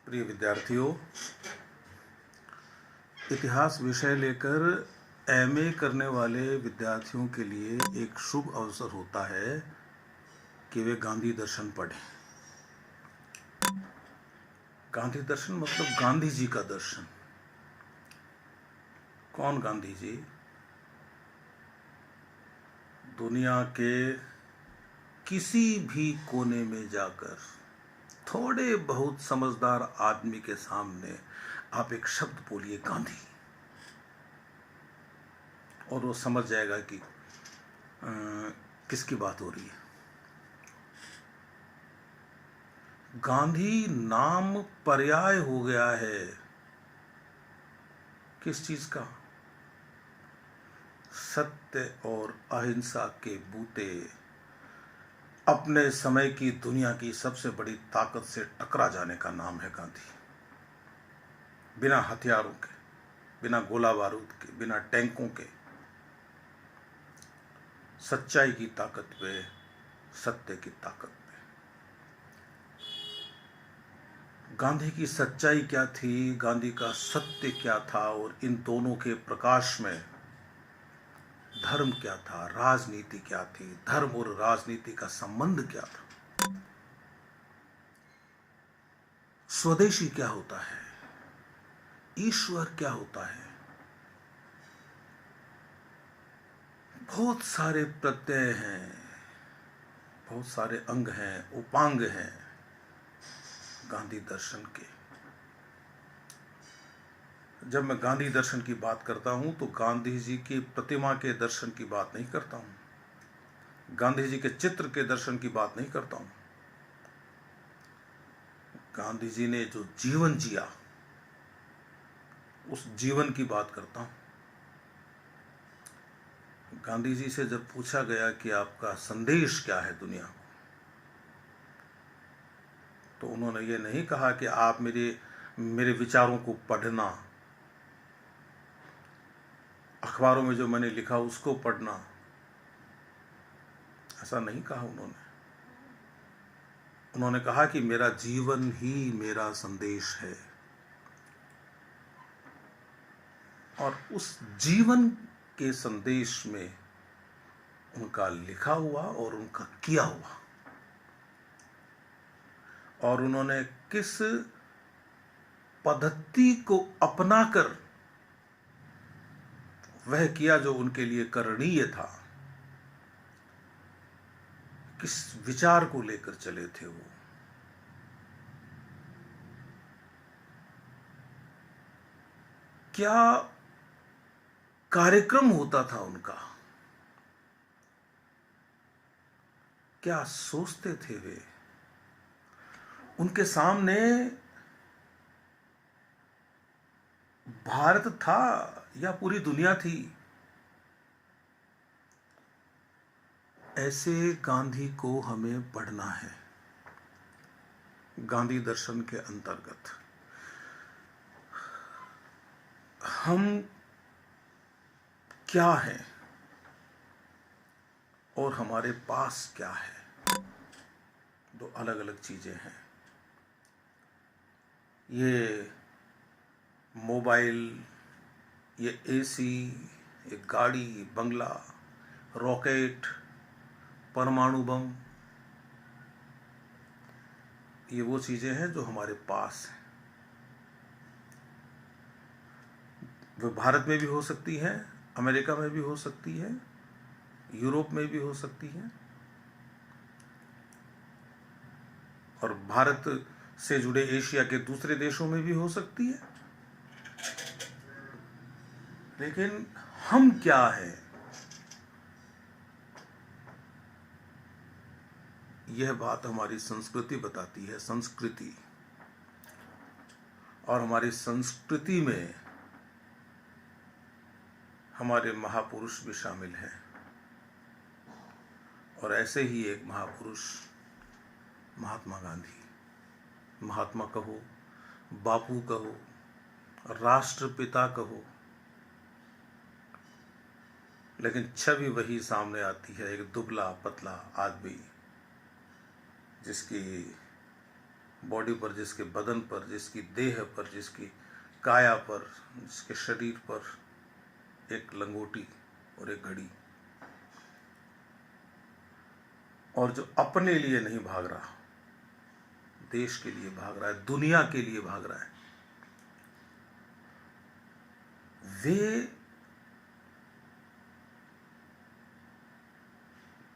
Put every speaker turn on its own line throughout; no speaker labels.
प्रिय विद्यार्थियों, इतिहास विषय लेकर एमए करने वाले विद्यार्थियों के लिए एक शुभ अवसर होता है कि वे गांधी दर्शन पढ़ें। गांधी दर्शन मतलब गांधी जी का दर्शन। कौन गांधी जी? दुनिया के किसी भी कोने में जाकर थोड़े बहुत समझदार आदमी के सामने आप एक शब्द बोलिए गांधी, और वो समझ जाएगा कि किसकी बात हो रही है। गांधी नाम पर्याय हो गया है किस चीज का? सत्य और अहिंसा के बूते अपने समय की दुनिया की सबसे बड़ी ताकत से टकरा जाने का नाम है गांधी। बिना हथियारों के, बिना गोला बारूद के, बिना टैंकों के, सच्चाई की ताकत पे, सत्य की ताकत पे। गांधी की सच्चाई क्या थी, गांधी का सत्य क्या था, और इन दोनों के प्रकाश में धर्म क्या था, राजनीति क्या थी, धर्म और राजनीति का संबंध क्या था, स्वदेशी क्या होता है, ईश्वर क्या होता है। बहुत सारे प्रत्यय हैं, बहुत सारे अंग हैं, उपांग हैं गांधी दर्शन के। जब मैं गांधी दर्शन की बात करता हूं तो गांधी जी की प्रतिमा के दर्शन की बात नहीं करता हूं, गांधी जी के चित्र के दर्शन की बात नहीं करता हूं। गांधी जी ने जो जीवन जिया उस जीवन की बात करता हूं। गांधी जी से जब पूछा गया कि आपका संदेश क्या है दुनिया को, तो उन्होंने ये नहीं कहा कि आप मेरे विचारों को पढ़ना, अखबारों में जो मैंने लिखा उसको पढ़ना। ऐसा नहीं कहा उन्होंने कहा कि मेरा जीवन ही मेरा संदेश है, और उस जीवन के संदेश में उनका लिखा हुआ और उनका किया हुआ, और उन्होंने किस पद्धति को अपनाकर वह किया जो उनके लिए करणीय था, किस विचार को लेकर चले थे वो। क्या कार्यक्रम होता था उनका, क्या सोचते थे वे। उनके सामने भारत था या पूरी दुनिया थी? ऐसे गांधी को हमें पढ़ना है गांधी दर्शन के अंतर्गत। हम क्या हैं और हमारे पास क्या है, दो अलग अलग चीजें हैं। ये मोबाइल, ये एसी, ये गाड़ी, बंगला, रॉकेट, परमाणु बम, ये वो चीजें हैं जो हमारे पास हैं। वो भारत में भी हो सकती है, अमेरिका में भी हो सकती है, यूरोप में भी हो सकती है, और भारत से जुड़े एशिया के दूसरे देशों में भी हो सकती है। लेकिन हम क्या हैं, यह बात हमारी संस्कृति बताती है। संस्कृति, और हमारी संस्कृति में हमारे महापुरुष भी शामिल हैं, और ऐसे ही एक महापुरुष महात्मा गांधी। महात्मा कहो, बापू कहो, राष्ट्रपिता कहो, लेकिन छवि वही सामने आती है, एक दुबला पतला आदमी जिसकी बॉडी पर, जिसके बदन पर, जिसकी देह पर, जिसकी काया पर, जिसके शरीर पर एक लंगोटी और एक घड़ी, और जो अपने लिए नहीं भाग रहा, देश के लिए भाग रहा है, दुनिया के लिए भाग रहा है, वे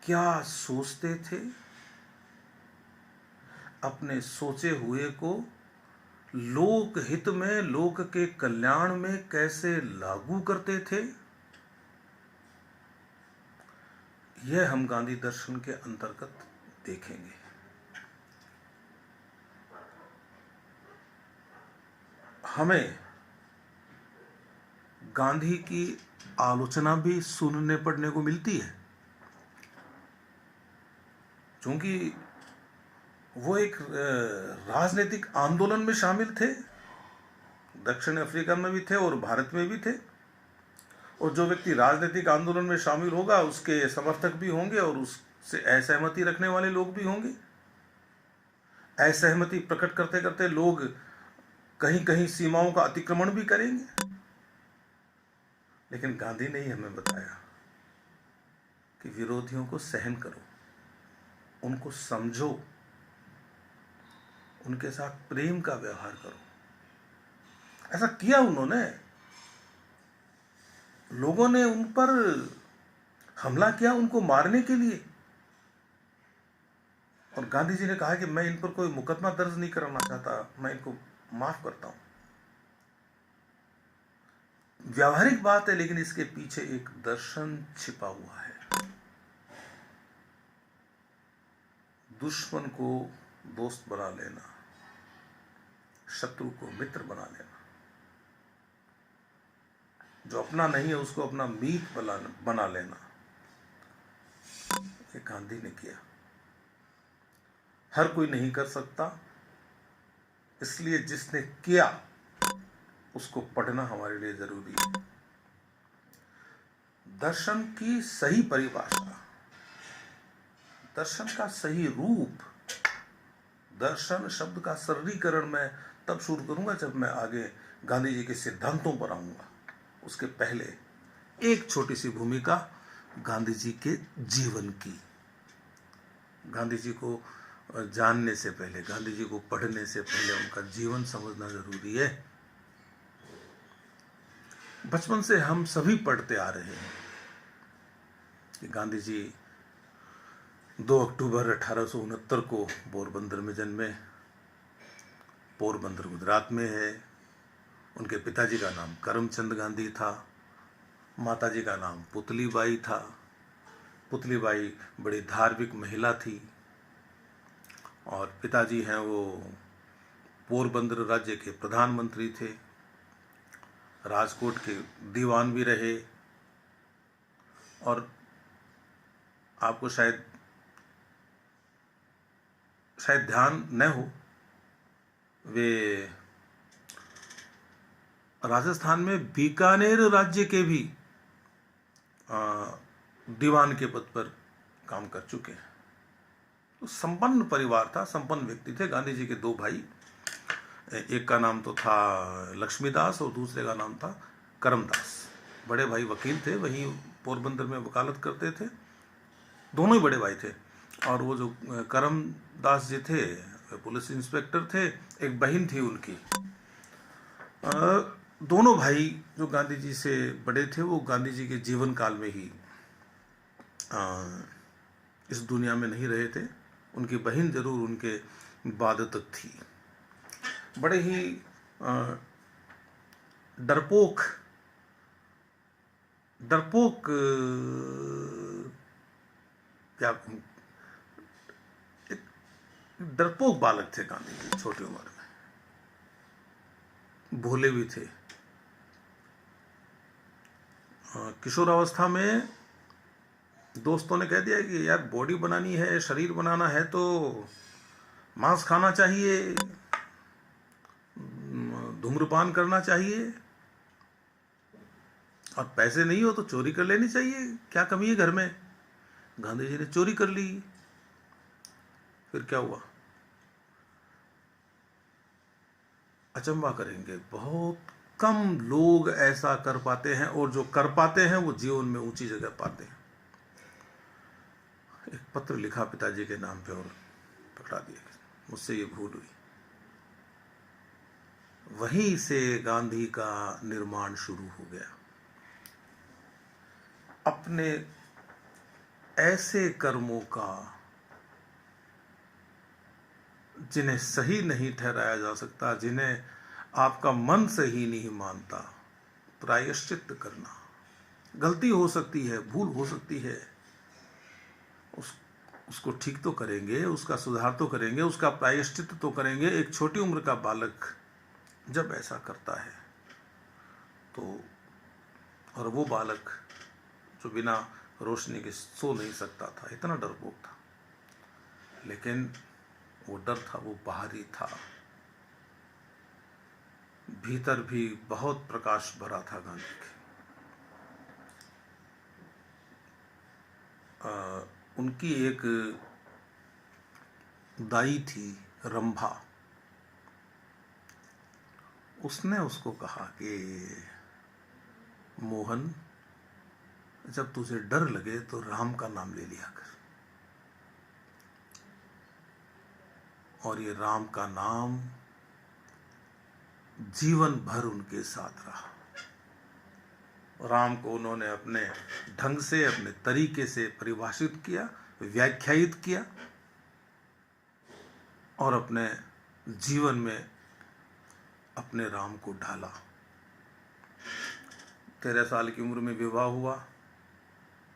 क्या सोचते थे, अपने सोचे हुए को लोक हित में, लोक के कल्याण में कैसे लागू करते थे, यह हम गांधी दर्शन के अंतर्गत देखेंगे। हमें गांधी की आलोचना भी सुनने पढ़ने को मिलती है, क्योंकि वो एक राजनीतिक आंदोलन में शामिल थे, दक्षिण अफ्रीका में भी थे और भारत में भी थे। और जो व्यक्ति राजनीतिक आंदोलन में शामिल होगा उसके समर्थक भी होंगे और उससे असहमति रखने वाले लोग भी होंगे। असहमति प्रकट करते करते लोग कहीं कहीं सीमाओं का अतिक्रमण भी करेंगे। लेकिन गांधी ने ही हमें बताया कि विरोधियों को सहन करो, उनको समझो, उनके साथ प्रेम का व्यवहार करो। ऐसा किया उन्होंने। लोगों ने उन पर हमला किया उनको मारने के लिए, और गांधी जी ने कहा कि मैं इन पर कोई मुकदमा दर्ज नहीं कराना चाहता, मैं इनको माफ करता हूं। व्यावहारिक बात है, लेकिन इसके पीछे एक दर्शन छिपा हुआ है। दुश्मन को दोस्त बना लेना, शत्रु को मित्र बना लेना, जो अपना नहीं है उसको अपना मीत बना लेना, ये गांधी ने किया। हर कोई नहीं कर सकता, इसलिए जिसने किया उसको पढ़ना हमारे लिए जरूरी है। दर्शन की सही परिभाषा, दर्शन का सही रूप, दर्शन शब्द का सरलीकरण मैं तब शुरू करूंगा जब मैं आगे गांधी जी के सिद्धांतों पर आऊंगा। उसके पहले एक छोटी सी भूमिका गांधी जी के जीवन की। गांधी जी को जानने से पहले, गांधी जी को पढ़ने से पहले उनका जीवन समझना जरूरी है। बचपन से हम सभी पढ़ते आ रहे हैं कि गांधी जी 2 अक्टूबर 1869 को पोरबंदर में जन्मे। पोरबंदर गुजरात में है। उनके पिताजी का नाम करमचंद गांधी था, माताजी का नाम पुतलीबाई था। पुतलीबाई बड़ी धार्मिक महिला थी और पिताजी हैं वो पोरबंदर राज्य के प्रधानमंत्री थे, राजकोट के दीवान भी रहे। और आपको शायद ध्यान न हो, वे राजस्थान में बीकानेर राज्य के भी दीवान के पद पर काम कर चुके हैं। तो संपन्न परिवार था, संपन्न व्यक्ति थे। गांधी जी के 2 भाई, एक का नाम तो था लक्ष्मीदास और दूसरे का नाम था करमदास। बड़े भाई वकील थे, वहीं पोरबंदर में वकालत करते थे। दोनों ही बड़े भाई थे। और वो जो करमदास जी थे पुलिस इंस्पेक्टर थे, एक बहन थी उनकी। दोनों भाई जो गांधी जी से बड़े थे वो गांधी जी के जीवन काल में ही इस दुनिया में नहीं रहे थे। उनकी बहन जरूर उनके बाद तक थी। बड़े ही डरपोक क्या एक डरपोक बालक थे गांधी जी, छोटी उम्र में। भोले भी थे। किशोरावस्था में दोस्तों ने कह दिया कि यार बॉडी बनानी है, शरीर बनाना है तो मांस खाना चाहिए, धूम्रपान करना चाहिए, और पैसे नहीं हो तो चोरी कर लेनी चाहिए, क्या कमी है घर में। गांधी जी ने चोरी कर ली। फिर क्या हुआ? अचंभा करेंगे, बहुत कम लोग ऐसा कर पाते हैं, और जो कर पाते हैं वो जीवन में ऊंची जगह पाते हैं। एक पत्र लिखा पिताजी के नाम पे और पकड़ा दिया, मुझसे ये भूल हुई। वहीं से गांधी का निर्माण शुरू हो गया। अपने ऐसे कर्मों का जिन्हें सही नहीं ठहराया जा सकता, जिन्हें आपका मन सही नहीं मानता, प्रायश्चित करना। गलती हो सकती है, भूल हो सकती है, उसको ठीक तो करेंगे, उसका सुधार तो करेंगे, उसका प्रायश्चित तो करेंगे। एक छोटी उम्र का बालक जब ऐसा करता है तो, और वो बालक जो बिना रोशनी के सो नहीं सकता था, इतना डरपोक था, लेकिन वो डर था वो बाहरी था, भीतर भी बहुत प्रकाश भरा था गांधी के। उनकी एक दाई थी रंभा, उसने उसको कहा कि मोहन, जब तुझे डर लगे तो राम का नाम ले लिया कर। और ये राम का नाम जीवन भर उनके साथ रहा। राम को उन्होंने अपने ढंग से, अपने तरीके से परिभाषित किया, व्याख्यायित किया, और अपने जीवन में अपने राम को ढाला। 13 साल की उम्र में विवाह हुआ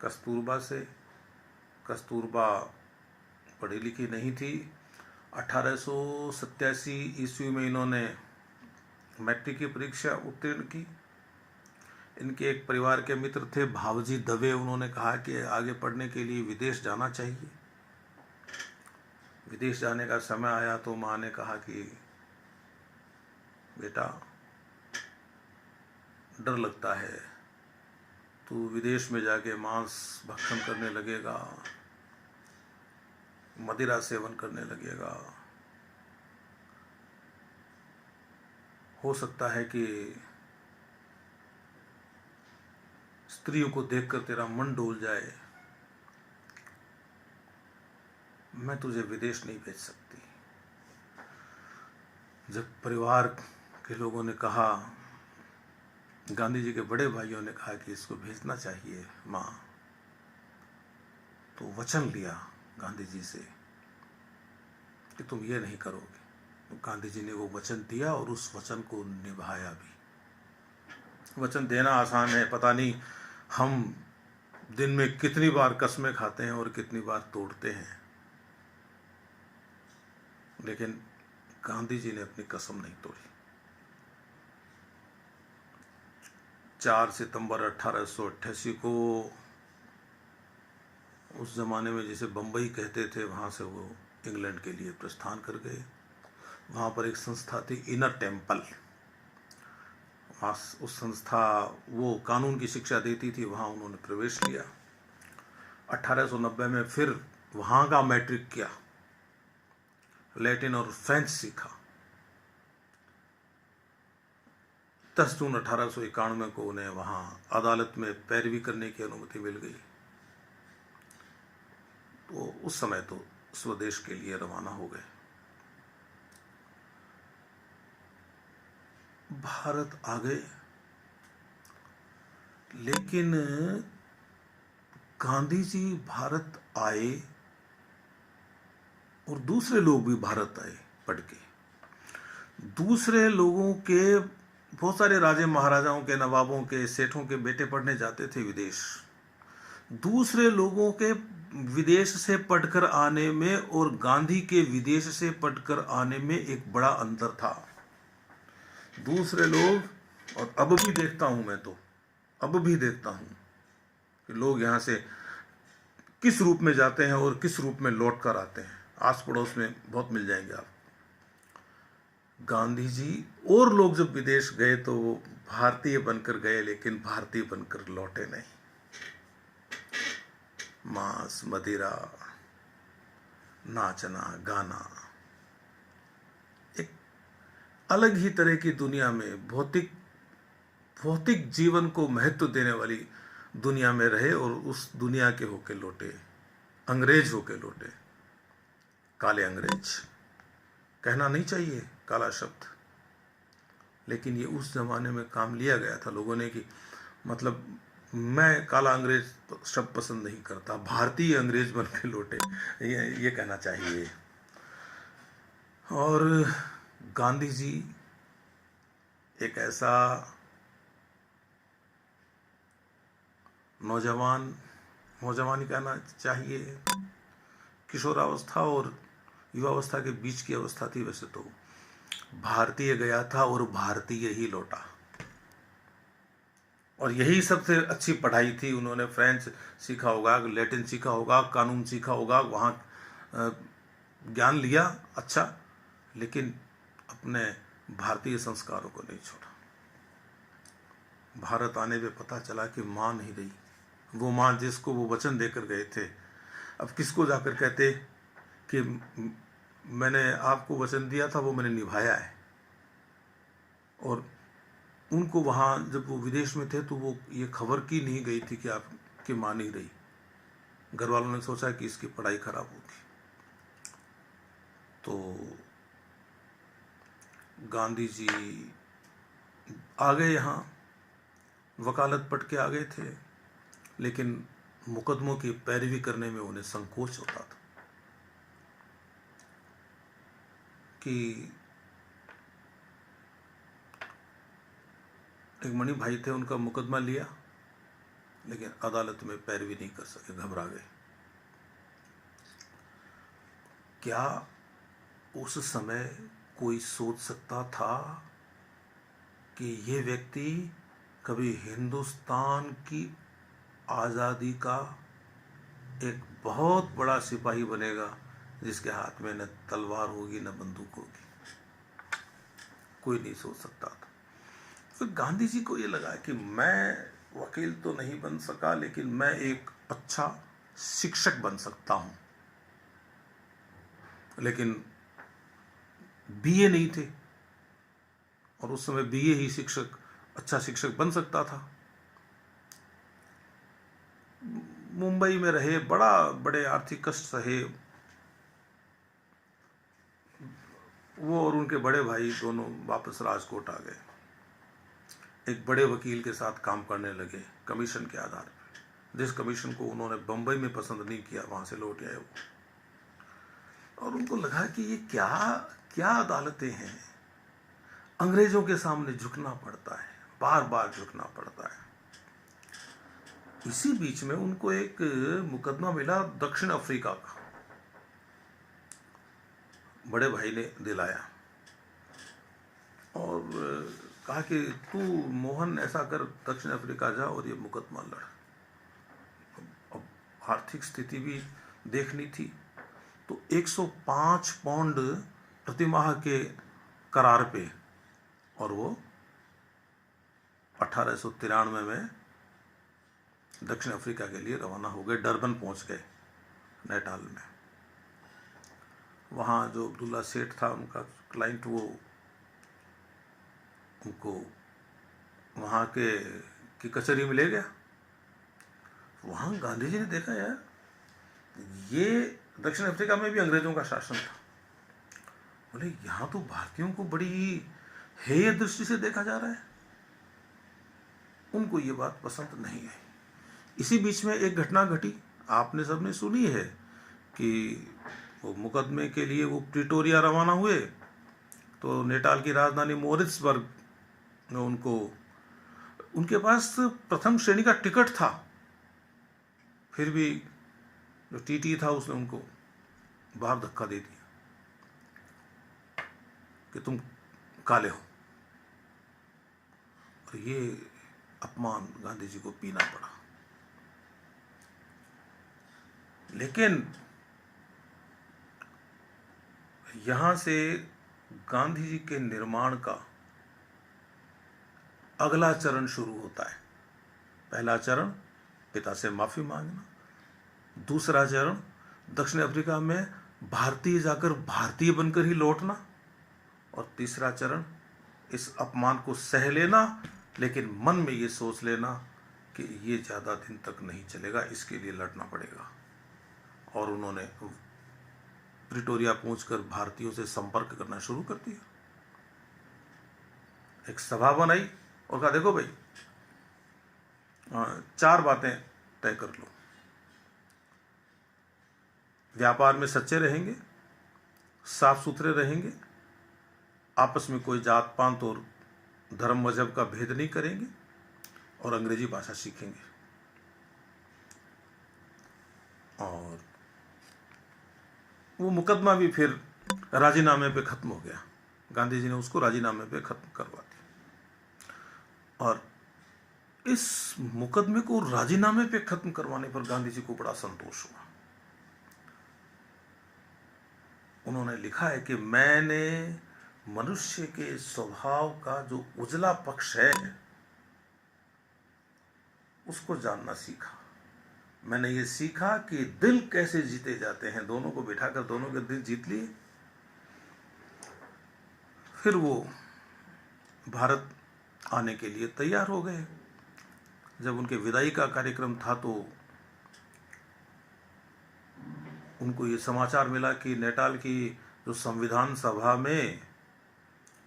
कस्तूरबा से। कस्तूरबा पढ़ी लिखी नहीं थी। 1887 ईस्वी में इन्होंने मैट्रिक की परीक्षा उत्तीर्ण की। इनके एक परिवार के मित्र थे भावजी दवे, उन्होंने कहा कि आगे पढ़ने के लिए विदेश जाना चाहिए। विदेश जाने का समय आया तो माँ ने कहा कि बेटा, डर लगता है, तू विदेश में जाके मांस भक्षण करने लगेगा, मदिरा सेवन करने लगेगा, हो सकता है कि स्त्रियों को देखकर तेरा मन डोल जाए, मैं तुझे विदेश नहीं भेज सकती। जब परिवार के लोगों ने कहा, गांधी जी के बड़े भाइयों ने कहा कि इसको भेजना चाहिए माँ, तो वचन लिया गांधी जी से कि तुम ये नहीं करोगे। तो गांधी जी ने वो वचन दिया और उस वचन को निभाया भी। वचन देना आसान है, पता नहीं हम दिन में कितनी बार कस्में खाते हैं और कितनी बार तोड़ते हैं, लेकिन गांधी जी ने अपनी कसम नहीं तोड़ी। 4 सितंबर 1888 को, उस जमाने में जिसे बम्बई कहते थे, वहाँ से वो इंग्लैंड के लिए प्रस्थान कर गए। वहाँ पर एक संस्था थी इनर टेम्पल, वहाँ उस संस्था वो कानून की शिक्षा देती थी, वहाँ उन्होंने प्रवेश लिया। 1890 में फिर वहाँ का मैट्रिक किया, लैटिन और फ्रेंच सीखा। 10 जून 1891 को उन्हें वहाँ अदालत में पैरवी करने की अनुमति मिल गई। तो उस समय तो स्वदेश के लिए रवाना हो गए। भारत आ गए, लेकिन गांधी जी भारत आए और दूसरे लोग भी भारत आए पढ़ के। दूसरे लोगों के, बहुत सारे राजे महाराजाओं के, नवाबों के, सेठों के बेटे पढ़ने जाते थे विदेश। दूसरे लोगों के विदेश से पढ़कर आने में और गांधी के विदेश से पढ़कर आने में एक बड़ा अंतर था। दूसरे लोग, और अब भी देखता हूं मैं, तो अब भी देखता हूं कि लोग यहां से किस रूप में जाते हैं और किस रूप में लौट कर आते हैं। आस पड़ोस में बहुत मिल जाएंगे आप। गांधी जी और लोग जब विदेश गए तो वो भारतीय बनकर गए, लेकिन भारतीय बनकर लौटे नहीं। मांस, मदिरा, नाचना, गाना, एक अलग ही तरह की दुनिया में, भौतिक भौतिक जीवन को महत्व देने वाली दुनिया में रहे और उस दुनिया के होके लौटे, अंग्रेज होके लौटे, काले अंग्रेज। कहना नहीं चाहिए काला शब्द, लेकिन ये उस जमाने में काम लिया गया था लोगों ने कि मतलब मैं काला अंग्रेज शब्द पसंद नहीं करता, भारतीय अंग्रेज बन के लौटे, ये कहना चाहिए। और गांधी जी एक ऐसा नौजवान ही कहना चाहिए, किशोरावस्था और युवावस्था के बीच की अवस्था थी वैसे तो। भारतीय गया था और भारतीय ही लौटा, और यही सबसे अच्छी पढ़ाई थी। उन्होंने फ्रेंच सीखा होगा, लैटिन सीखा होगा, कानून सीखा होगा, वहाँ ज्ञान लिया अच्छा, लेकिन अपने भारतीय संस्कारों को नहीं छोड़ा। भारत आने पे पता चला कि माँ नहीं रही, वो माँ जिसको वो वचन देकर गए थे। अब किसको जाकर कहते कि मैंने आपको वचन दिया था, वो मैंने निभाया है। और उनको वहाँ जब वो विदेश में थे तो वो ये खबर की नहीं गई थी कि आपकी माँ नहीं रही। घर वालों ने सोचा कि इसकी पढ़ाई खराब होगी, तो गांधी जी आ गए यहाँ, वकालत पढ़ के आ गए थे, लेकिन मुकदमों की पैरवी करने में उन्हें संकोच होता था कि एक मणि भाई थे, उनका मुकदमा लिया, लेकिन अदालत में पैरवी नहीं कर सके, घबरा गए। क्या उस समय कोई सोच सकता था कि ये व्यक्ति कभी हिंदुस्तान की आज़ादी का एक बहुत बड़ा सिपाही बनेगा, जिसके हाथ में न तलवार होगी न बंदूक होगी? कोई नहीं सोच सकता था। तो गांधी जी को ये लगा कि मैं वकील तो नहीं बन सका, लेकिन मैं एक अच्छा शिक्षक बन सकता हूं। लेकिन बीए नहीं थे, और उस समय बीए ही अच्छा शिक्षक बन सकता था। मुंबई में रहे, बड़े आर्थिक कष्ट सहे। वो और उनके बड़े भाई दोनों वापस राजकोट आ गए, एक बड़े वकील के साथ काम करने लगे कमीशन के आधार पर। जिस कमीशन को उन्होंने बंबई में पसंद नहीं किया, वहां से लौट आए वो। और उनको लगा कि ये क्या क्या अदालतें हैं, अंग्रेजों के सामने झुकना पड़ता है, बार बार झुकना पड़ता है। इसी बीच में उनको एक मुकदमा मिला दक्षिण अफ्रीका का, बड़े भाई ने दिलाया और कहा कि तू मोहन ऐसा कर, दक्षिण अफ्रीका जा और ये मुकदमा लड़। अब आर्थिक स्थिति भी देखनी थी, तो 105 पाउंड प्रतिमाह के करार पे, और वो 1893 में दक्षिण अफ्रीका के लिए रवाना हो गए। डरबन पहुंच गए, नेटाल में। वहाँ जो अब्दुल्ला सेठ था उनका क्लाइंट, वो उनको वहाँ की कचहरी में ले गया। वहाँ गांधी जी ने देखा यार, ये दक्षिण अफ्रीका में भी अंग्रेजों का शासन था। बोले यहाँ तो भारतीयों को बड़ी हेय दृष्टि से देखा जा रहा है। उनको ये बात पसंद नहीं आई। इसी बीच में एक घटना घटी, आपने सबने सुनी है कि वो मुकदमे के लिए वो प्रिटोरिया रवाना हुए, तो नेटाल की राजधानी मोरिट्सबर्ग में उनके पास प्रथम श्रेणी का टिकट था, फिर भी जो टीटी था उसने उनको बाहर धक्का दे दिया कि तुम काले हो। और ये अपमान गांधी जी को पीना पड़ा। लेकिन यहां से गांधी जी के निर्माण का अगला चरण शुरू होता है। पहला चरण पिता से माफी मांगना, दूसरा चरण दक्षिण अफ्रीका में भारतीय जाकर भारतीय बनकर ही लौटना, और तीसरा चरण इस अपमान को सह लेना, लेकिन मन में ये सोच लेना कि ये ज़्यादा दिन तक नहीं चलेगा, इसके लिए लड़ना पड़ेगा। और उन्होंने प्रिटोरिया पहुंचकर भारतीयों से संपर्क करना शुरू कर दिया। एक सभा बनाई और कहा देखो भाई, 4 बातें तय कर लो। व्यापार में सच्चे रहेंगे, साफ सुथरे रहेंगे, आपस में कोई जात पात और धर्म मजहब का भेद नहीं करेंगे, और अंग्रेजी भाषा सीखेंगे। और वो मुकदमा भी फिर राजीनामे पे खत्म हो गया। गांधी जी ने उसको राजीनामे पे खत्म करवा दिया। और इस मुकदमे को राजीनामे पे खत्म करवाने पर गांधी जी को बड़ा संतोष हुआ। उन्होंने लिखा है कि मैंने मनुष्य के स्वभाव का जो उजला पक्ष है उसको जानना सीखा। मैंने ये सीखा कि दिल कैसे जीते जाते हैं। दोनों को बिठाकर दोनों के दिल जीत लिए। फिर वो भारत आने के लिए तैयार हो गए। जब उनके विदाई का कार्यक्रम था तो उनको ये समाचार मिला कि नेटाल की जो संविधान सभा में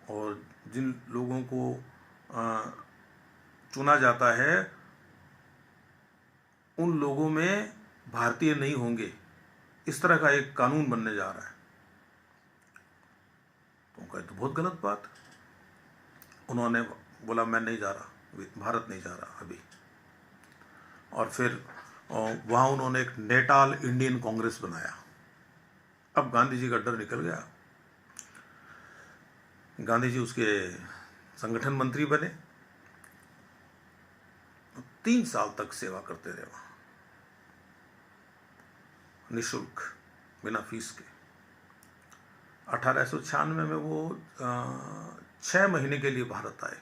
और जिन लोगों को चुना जाता है उन लोगों में भारतीय नहीं होंगे, इस तरह का एक कानून बनने जा रहा है। तो कहा तो बहुत गलत बात। उन्होंने बोला मैं नहीं जा रहा, भारत नहीं जा रहा अभी। और फिर वहाँ उन्होंने एक नेटाल इंडियन कांग्रेस बनाया। अब गांधी जी का डर निकल गया। गांधी जी उसके संगठन मंत्री बने। 3 साल तक सेवा करते रहे वहाँ, निःशुल्क, बिना फीस के। 1896 में वो 6 महीने के लिए भारत आए।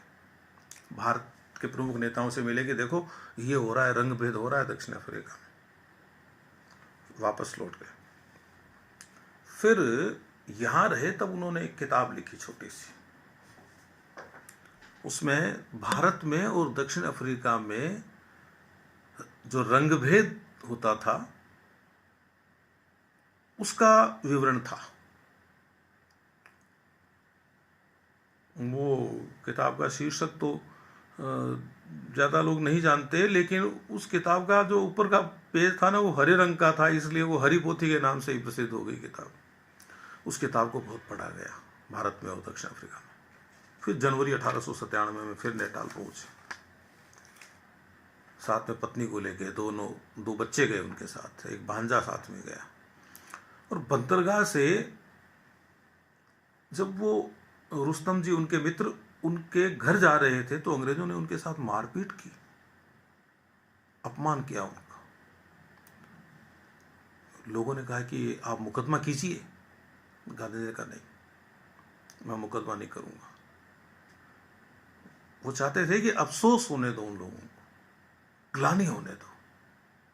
भारत के प्रमुख नेताओं से मिले कि देखो ये हो रहा है, रंग भेद हो रहा है दक्षिण अफ्रीका में। वापस लौट गए। फिर यहाँ रहे तब उन्होंने एक किताब लिखी छोटी सी। उसमें भारत में और दक्षिण अफ्रीका में जो रंग भेद होता था उसका विवरण था। वो किताब का शीर्षक तो ज़्यादा लोग नहीं जानते, लेकिन उस किताब का जो ऊपर का पेज था ना वो हरे रंग का था, इसलिए वो हरी पोथी के नाम से ही प्रसिद्ध हो गई किताब। उस किताब को बहुत पढ़ा गया भारत में और दक्षिण अफ्रीका में। फिर जनवरी 1897 में फिर नेटाल पहुंचे। साथ में पत्नी को लेके 2 बच्चे गए उनके साथ, एक भांजा साथ में गया। और बंदरगाह से जब वो रुस्तम जी उनके मित्र उनके घर जा रहे थे तो अंग्रेजों ने उनके साथ मारपीट की, अपमान किया उनका। लोगों ने कहा कि आप मुकदमा कीजिए। गांधी जी ने कहा नहीं, मैं मुकदमा नहीं करूंगा। वो चाहते थे कि अफसोस होने दो उन लोगों को, ग्लानि होने दो,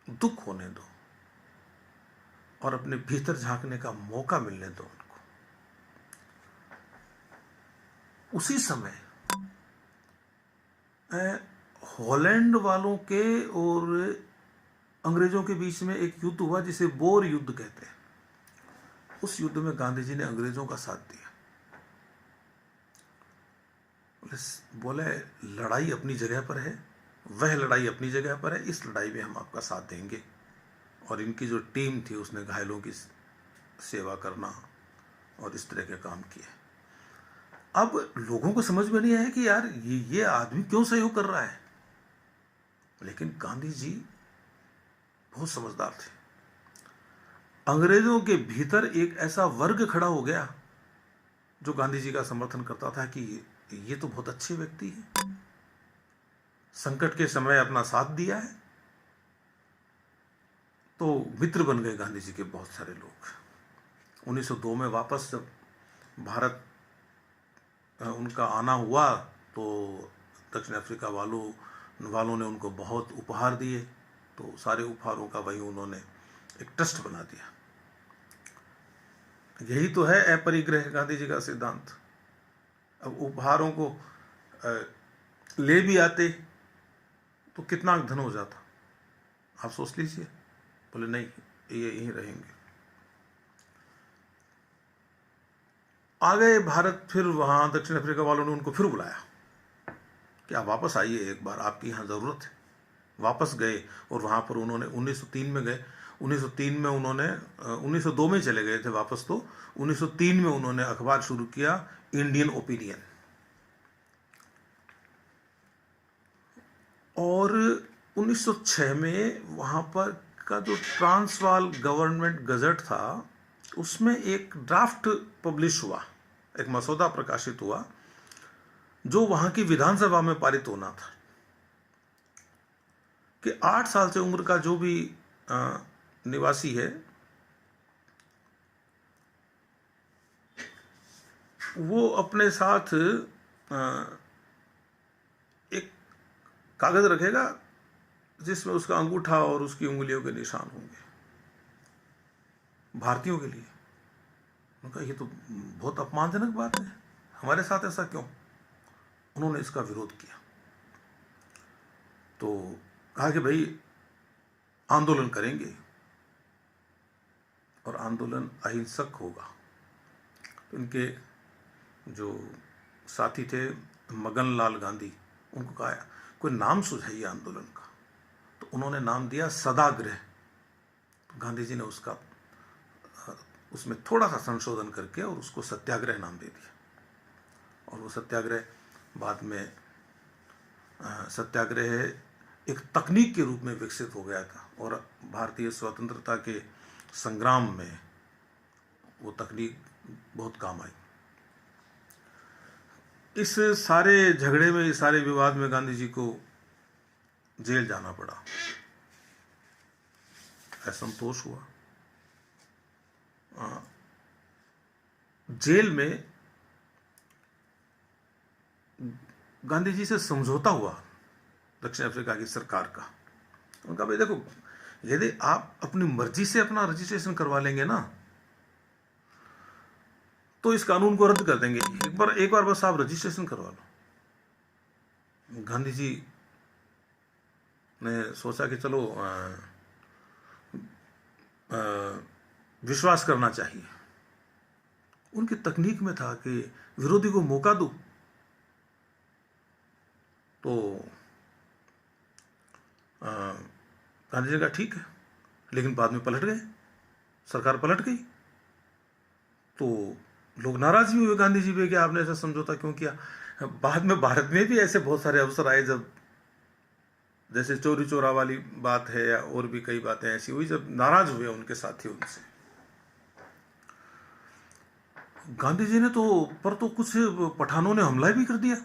दुख होने दो, और अपने भीतर झांकने का मौका मिलने दो उनको। उसी समय हॉलैंड वालों के और अंग्रेजों के बीच में एक युद्ध हुआ जिसे बोर युद्ध कहते हैं। उस युद्ध में गांधी जी ने अंग्रेजों का साथ दिया। बोले लड़ाई अपनी जगह पर है, वह लड़ाई अपनी जगह पर है, इस लड़ाई में हम आपका साथ देंगे। और इनकी जो टीम थी उसने घायलों की सेवा करना और इस तरह के काम किए। अब लोगों को समझ में नहीं आया कि यार ये आदमी क्यों सहयोग कर रहा है, लेकिन गांधी जी बहुत समझदार थे। अंग्रेजों के भीतर एक ऐसा वर्ग खड़ा हो गया जो गांधी जी का समर्थन करता था कि ये तो बहुत अच्छे व्यक्ति हैं, संकट के समय अपना साथ दिया है। तो मित्र बन गए गांधी जी के बहुत सारे लोग। 1902 में वापस जब भारत उनका आना हुआ तो दक्षिण अफ्रीका वालों ने उनको बहुत उपहार दिए। तो सारे उपहारों का वही उन्होंने एक ट्रस्ट बना दिया। यही तो है अपरिग्रह गांधी जी का सिद्धांत। अब उपहारों को ले भी आते तो कितना धन हो जाता, आप सोच लीजिए। बोले नहीं, ये यहीं रहेंगे। आ गए भारत, फिर वहाँ दक्षिण अफ्रीका वालों ने उनको फिर बुलाया कि आप वापस आइए, एक बार आपकी यहाँ ज़रूरत है। वापस गए और वहाँ पर उन्होंने 1903 में गए। 1903 में उन्होंने 1902 में चले गए थे वापस, तो 1903 में उन्होंने अखबार शुरू किया, इंडियन ओपिनियन। और 1906 में वहाँ पर का जो ट्रांसवाल गवर्नमेंट गजट था, उसमें एक ड्राफ्ट पब्लिश हुआ, एक मसौदा प्रकाशित हुआ जो वहाँ की विधानसभा में पारित होना था कि 8 साल से उम्र का जो भी निवासी है वो अपने साथ एक कागज रखेगा जिसमें उसका अंगूठा और उसकी उंगलियों के निशान होंगे, भारतीयों के लिए। उनका ये तो बहुत अपमानजनक बात है, हमारे साथ ऐसा क्यों? उन्होंने इसका विरोध किया। तो कहा कि भाई आंदोलन करेंगे और आंदोलन अहिंसक होगा। तो इनके जो साथी थे मगन लाल गांधी, उनको कहा कोई नाम सुझाइए आंदोलन का। तो उन्होंने नाम दिया सदाग्रह। तो गांधी जी ने उसमें थोड़ा सा संशोधन करके और उसको सत्याग्रह नाम दे दिया। और वो सत्याग्रह बाद में सत्याग्रह एक तकनीक के रूप में विकसित हो गया था और भारतीय स्वतंत्रता के संग्राम में वो तकनीक बहुत काम आई। इस सारे झगड़े में, इस सारे विवाद में गांधी जी को जेल जाना पड़ा, असंतोष हुआ। जेल में गांधी जी से समझौता हुआ दक्षिण अफ्रीका की सरकार का। उनका भाई देखो, यदि आप अपनी मर्जी से अपना रजिस्ट्रेशन करवा लेंगे ना तो इस कानून को रद्द कर देंगे। एक बार बस आप रजिस्ट्रेशन करवा लो। गांधी जी ने सोचा कि चलो विश्वास करना चाहिए। उनकी तकनीक में था कि विरोधी को मौका दो। तो गांधी जी का ठीक है, लेकिन बाद में पलट गए, सरकार पलट गई। तो लोग नाराज भी हुए गांधी जी पे कि आपने ऐसा समझौता क्यों किया। बाद में भारत में भी ऐसे बहुत सारे अवसर आए जब, जैसे चोरी चोरा वाली बात है या और भी कई बातें ऐसी हुई जब नाराज हुए उनके साथी उनसे। गांधी जी ने तो कुछ पठानों ने हमला भी कर दिया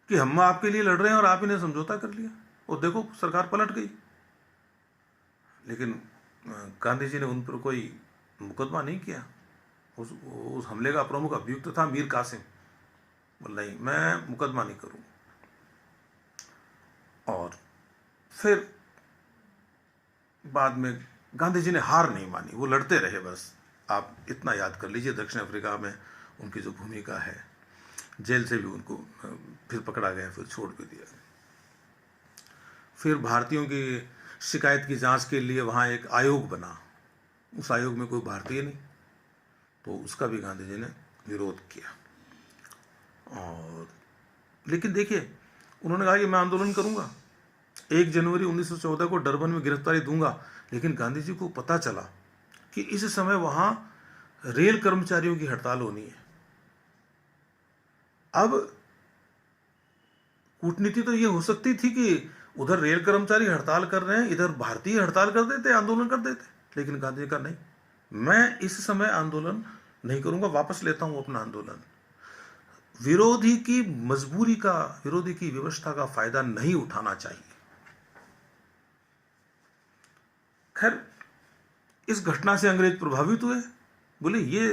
कि हम आपके लिए लड़ रहे हैं और आप ही ने समझौता कर लिया, और देखो सरकार पलट गई। लेकिन गांधी जी ने उन पर कोई मुकदमा नहीं किया। उस हमले का प्रमुख अभियुक्त था मीर कासिम। बोल नहीं, मैं मुकदमा नहीं करूंगा। और फिर बाद में गांधी जी ने हार नहीं मानी, वो लड़ते रहे। बस आप इतना याद कर लीजिए, दक्षिण अफ्रीका में उनकी जो भूमिका है। जेल से भी उनको फिर पकड़ा गया, फिर छोड़ भी दिया। फिर भारतीयों की शिकायत की जांच के लिए वहाँ एक आयोग बना। उस आयोग में कोई भारतीय नहीं, तो उसका भी गांधी जी ने विरोध किया। और लेकिन देखिए, उन्होंने कहा कि मैं आंदोलन करूंगा, 1 जनवरी 1914 को डरबन में गिरफ्तारी दूंगा। लेकिन गांधी जी को पता चला कि इस समय वहां रेल कर्मचारियों की हड़ताल होनी है। अब कूटनीति तो ये हो सकती थी कि उधर रेल कर्मचारी हड़ताल कर रहे हैं, इधर भारतीय हड़ताल कर देते, आंदोलन कर देते। लेकिन गांधी जी का नहीं, मैं इस समय आंदोलन नहीं करूंगा, वापस लेता हूं अपना आंदोलन। विरोधी की मजबूरी का, विरोधी की व्यवस्था का फायदा नहीं उठाना चाहिए। खैर, इस घटना से अंग्रेज प्रभावित हुए। बोले ये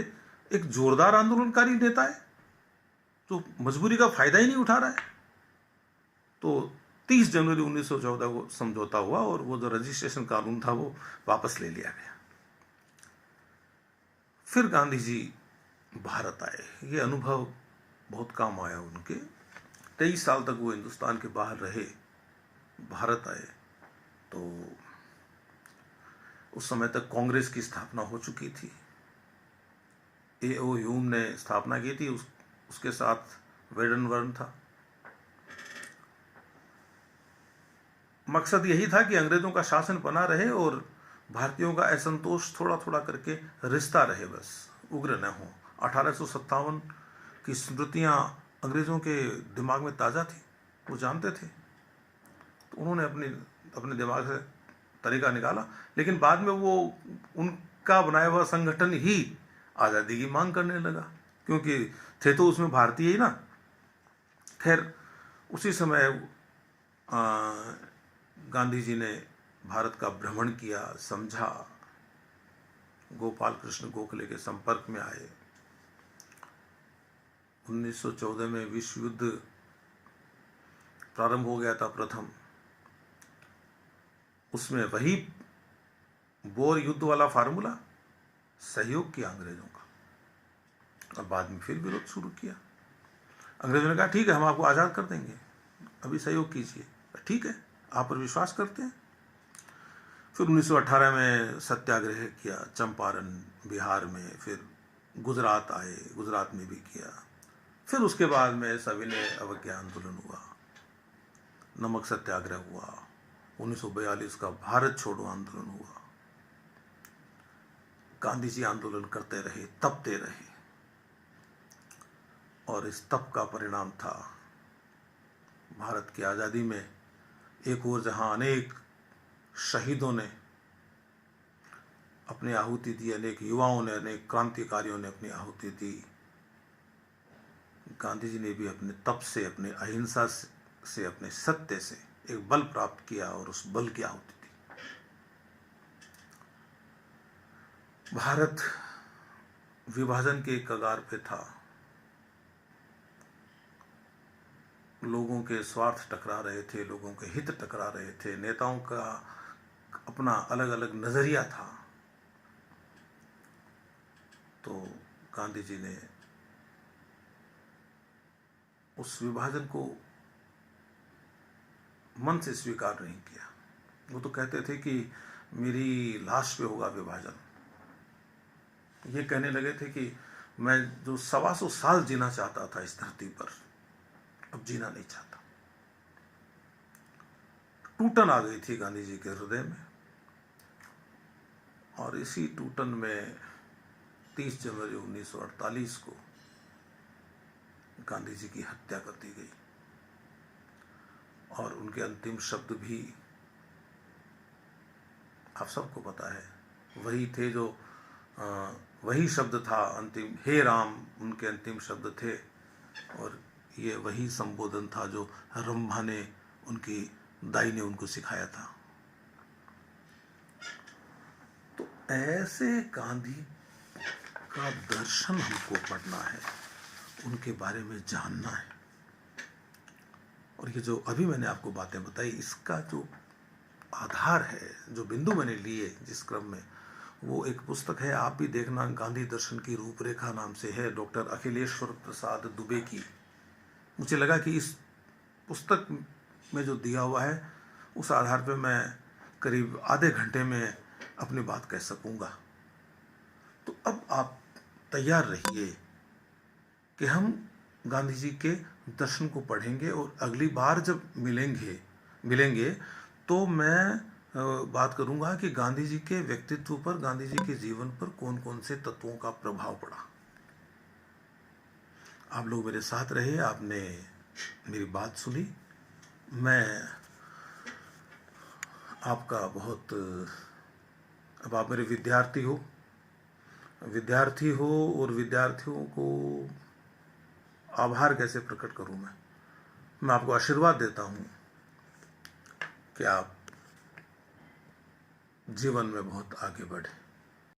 एक जोरदार आंदोलनकारी नेता है जो मजबूरी का फायदा ही नहीं उठा रहा है। तो 30 जनवरी 1914 को समझौता हुआ और वो जो रजिस्ट्रेशन कानून था वो वापस ले लिया गया। फिर गांधी जी भारत आए। ये अनुभव बहुत काम आया उनके। 23 साल तक वो हिंदुस्तान के बाहर रहे, भारत आए तो उस समय तक कांग्रेस की स्थापना हो चुकी थी। A.O. ह्यूम ने स्थापना की थी, उसके साथ वेडनबर्न था। मकसद यही था कि अंग्रेजों का शासन बना रहे और भारतीयों का असंतोष थोड़ा थोड़ा करके रिश्ता रहे, बस उग्र न हो। 1857 की स्मृतियां अंग्रेजों के दिमाग में ताज़ा थी, वो जानते थे, तो उन्होंने अपने दिमाग से तरीका निकाला। लेकिन बाद में वो उनका बनाया हुआ संगठन ही आज़ादी की मांग करने लगा, क्योंकि थे तो उसमें भारतीय ही ना। खैर, उसी समय गांधी जी ने भारत का भ्रमण किया, समझा, गोपाल कृष्ण गोखले के संपर्क में आए। 1914 में विश्व युद्ध प्रारंभ हो गया था प्रथम, उसमें वही बोर युद्ध वाला फार्मूला, सहयोग किया अंग्रेजों का, और बाद में फिर विरोध शुरू किया। अंग्रेजों ने कहा ठीक है, हम आपको आज़ाद कर देंगे, अभी सहयोग कीजिए। ठीक है, आप पर विश्वास करते हैं। फिर 1918 में सत्याग्रह किया, चंपारण बिहार में, फिर गुजरात आए, गुजरात में भी किया। फिर उसके बाद में सविनय अवज्ञा आंदोलन हुआ, नमक सत्याग्रह हुआ, 1942 का भारत छोड़ो आंदोलन हुआ। गांधी जी आंदोलन करते रहे, तपते रहे, और इस तप का परिणाम था भारत की आज़ादी में। एक ओर जहां अनेक शहीदों ने अपनी आहुति दी, अनेक युवाओं ने, अनेक क्रांतिकारियों ने अपनी आहुति दी, गांधी जी ने भी अपने तप से, अपने अहिंसा से, अपने सत्य से एक बल प्राप्त किया और उस बल की आहुति दी। भारत विभाजन के कगार पे था, लोगों के स्वार्थ टकरा रहे थे, लोगों के हित टकरा रहे थे, नेताओं का अपना अलग अलग नजरिया था। तो गांधी जी ने उस विभाजन को मन से स्वीकार नहीं किया। वो तो कहते थे कि मेरी लाश पे होगा विभाजन। ये कहने लगे थे कि मैं जो 125 साल जीना चाहता था इस धरती पर, अब जीना नहीं चाहता। टूटन आ गई थी गांधी जी के हृदय में, और इसी टूटन में 30 जनवरी 1948 को गांधी जी की हत्या कर दी गई, और उनके अंतिम शब्द भी आप सबको पता है, वही थे जो वही शब्द था अंतिम, हे राम, उनके अंतिम शब्द थे, और ये वही संबोधन था जो रंभा ने, उनकी दाई ने उनको सिखाया था। तो ऐसे गांधी का दर्शन हमको पढ़ना है, उनके बारे में जानना है। और ये जो अभी मैंने आपको बातें बताई, इसका जो आधार है, जो बिंदु मैंने लिए जिस क्रम में, वो एक पुस्तक है, आप भी देखना, गांधी दर्शन की रूपरेखा नाम से है, डॉक्टर अखिलेश्वर प्रसाद दुबे की। मुझे लगा कि इस पुस्तक में जो दिया हुआ है, उस आधार पर मैं करीब आधे घंटे में अपनी बात कह सकूंगा। तो अब आप तैयार रहिए कि हम गांधी जी के दर्शन को पढ़ेंगे, और अगली बार जब मिलेंगे तो मैं बात करूंगा कि गांधी जी के व्यक्तित्व पर, गांधी जी के जीवन पर कौन कौन से तत्वों का प्रभाव पड़ा। आप लोग मेरे साथ रहे, आपने मेरी बात सुनी। मैं आपका बहुत, अब आप मेरे विद्यार्थी हो, और विद्यार्थियों को आभार कैसे प्रकट करूं मैं आपको आशीर्वाद देता हूं कि आप जीवन में बहुत आगे बढ़े।